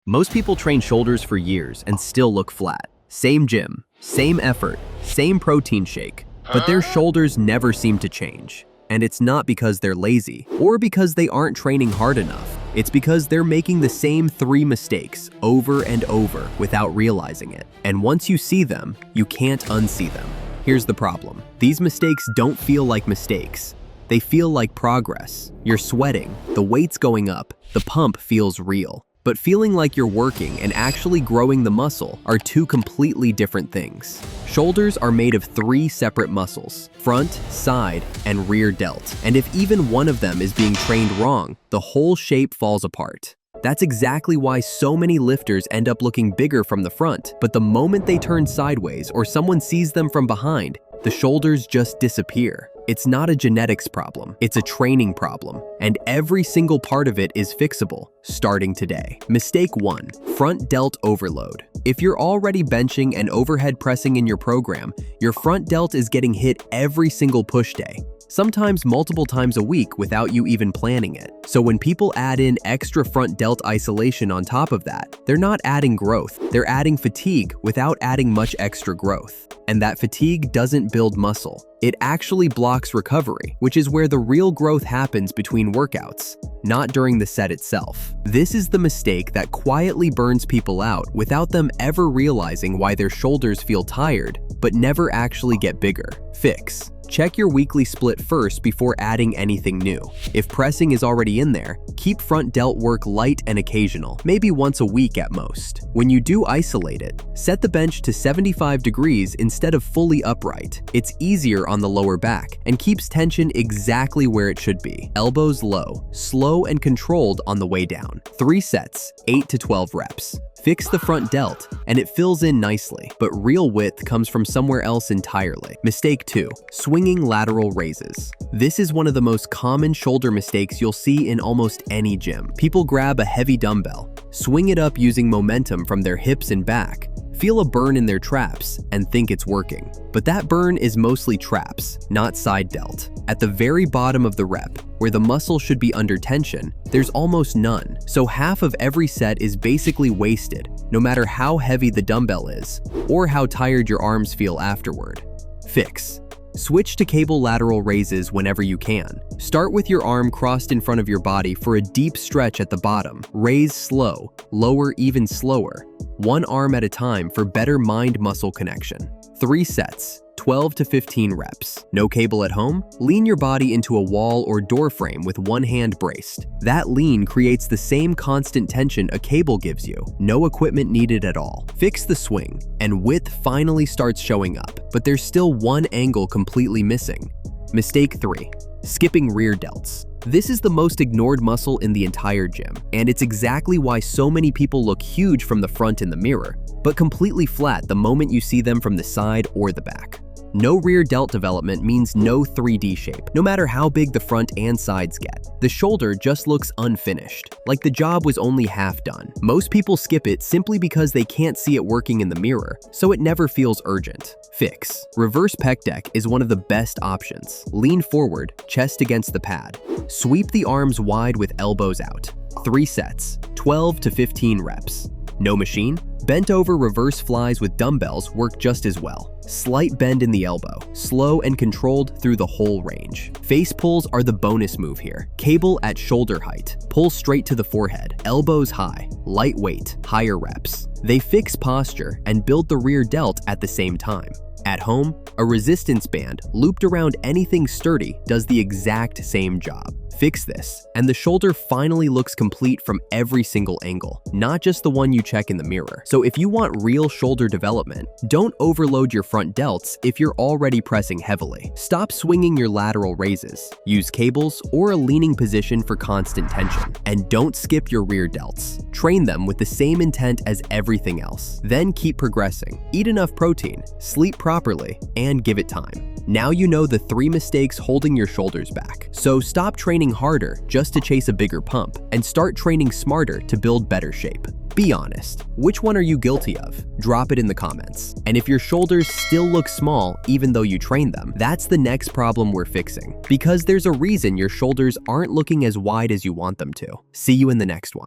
Most people train shoulders for years and still look flat. Same gym, same effort, same protein shake, but their shoulders never seem to change. And it's not because they're lazy or because they aren't training hard enough. It's because they're making the same 3 mistakes over and over without realizing it. And once you see them, you can't unsee them. Here's the problem. These mistakes don't feel like mistakes. They feel like progress. You're sweating, the weight's going up, the pump feels real. But feeling like you're working and actually growing the muscle are 2 completely different things. Shoulders are made of 3 separate muscles: front, side, and rear delt. And if even one of them is being trained wrong, the whole shape falls apart. That's exactly why so many lifters end up looking bigger from the front, but the moment they turn sideways or someone sees them from behind, the shoulders just disappear. It's not a genetics problem, it's a training problem, and every single part of it is fixable, starting today. Mistake 1, front delt overload. If you're already benching and overhead pressing in your program, your front delt is getting hit every single push day, sometimes multiple times a week without you even planning it. So when people add in extra front delt isolation on top of that, they're not adding growth, they're adding fatigue without adding much extra growth. And that fatigue doesn't build muscle. It actually blocks recovery, which is where the real growth happens between workouts, not during the set itself. This is the mistake that quietly burns people out without them ever realizing why their shoulders feel tired, but never actually get bigger. Fix. Check your weekly split first before adding anything new. If pressing is already in there, keep front delt work light and occasional, maybe once a week at most. When you do isolate it, set the bench to 75 degrees instead of fully upright. It's easier on the lower back and keeps tension exactly where it should be. Elbows low, slow and controlled on the way down. 3 sets, 8 to 12 reps. Fix the front delt, and it fills in nicely, but real width comes from somewhere else entirely. Mistake 2, swinging lateral raises. This is one of the most common shoulder mistakes you'll see in almost any gym. People grab a heavy dumbbell, swing it up using momentum from their hips and back, feel a burn in their traps, and think it's working. But that burn is mostly traps, not side delt. At the very bottom of the rep, where the muscle should be under tension, there's almost none. So half of every set is basically wasted, no matter how heavy the dumbbell is, or how tired your arms feel afterward. Fix. Switch to cable lateral raises whenever you can. Start with your arm crossed in front of your body for a deep stretch at the bottom. Raise slow, lower even slower. 1 arm at a time for better mind-muscle connection. 3 sets, 12 to 15 reps. No cable at home? Lean your body into a wall or door frame with 1 hand braced. That lean creates the same constant tension a cable gives you. No equipment needed at all. Fix the swing, and width finally starts showing up, but there's still 1 angle completely missing. Mistake 3, skipping rear delts. This is the most ignored muscle in the entire gym, and it's exactly why so many people look huge from the front in the mirror, but completely flat the moment you see them from the side or the back. No rear delt development means no 3D shape, no matter how big the front and sides get. The shoulder just looks unfinished, like the job was only half done. Most people skip it simply because they can't see it working in the mirror, so it never feels urgent. Fix. Reverse pec deck is one of the best options. Lean forward, chest against the pad. Sweep the arms wide with elbows out. 3 sets, 12 to 15 reps. No machine? Bent over reverse flies with dumbbells work just as well. Slight bend in the elbow, slow and controlled through the whole range. Face pulls are the bonus move here. Cable at shoulder height. Pull straight to the forehead, elbows high, lightweight, higher reps. They fix posture and build the rear delt at the same time. At home, a resistance band looped around anything sturdy does the exact same job. Fix this, and the shoulder finally looks complete from every single angle, not just the one you check in the mirror. So if you want real shoulder development, don't overload your front delts if you're already pressing heavily. Stop swinging your lateral raises. Use cables or a leaning position for constant tension. And don't skip your rear delts. Train them with the same intent as everything else. Then keep progressing. Eat enough protein, sleep properly, and give it time. Now you know the 3 mistakes holding your shoulders back. So stop training harder just to chase a bigger pump and start training smarter to build better shape. Be honest, which one are you guilty of? Drop it in the comments. And if your shoulders still look small even though you train them, that's the next problem we're fixing. Because there's a reason your shoulders aren't looking as wide as you want them to. See you in the next one.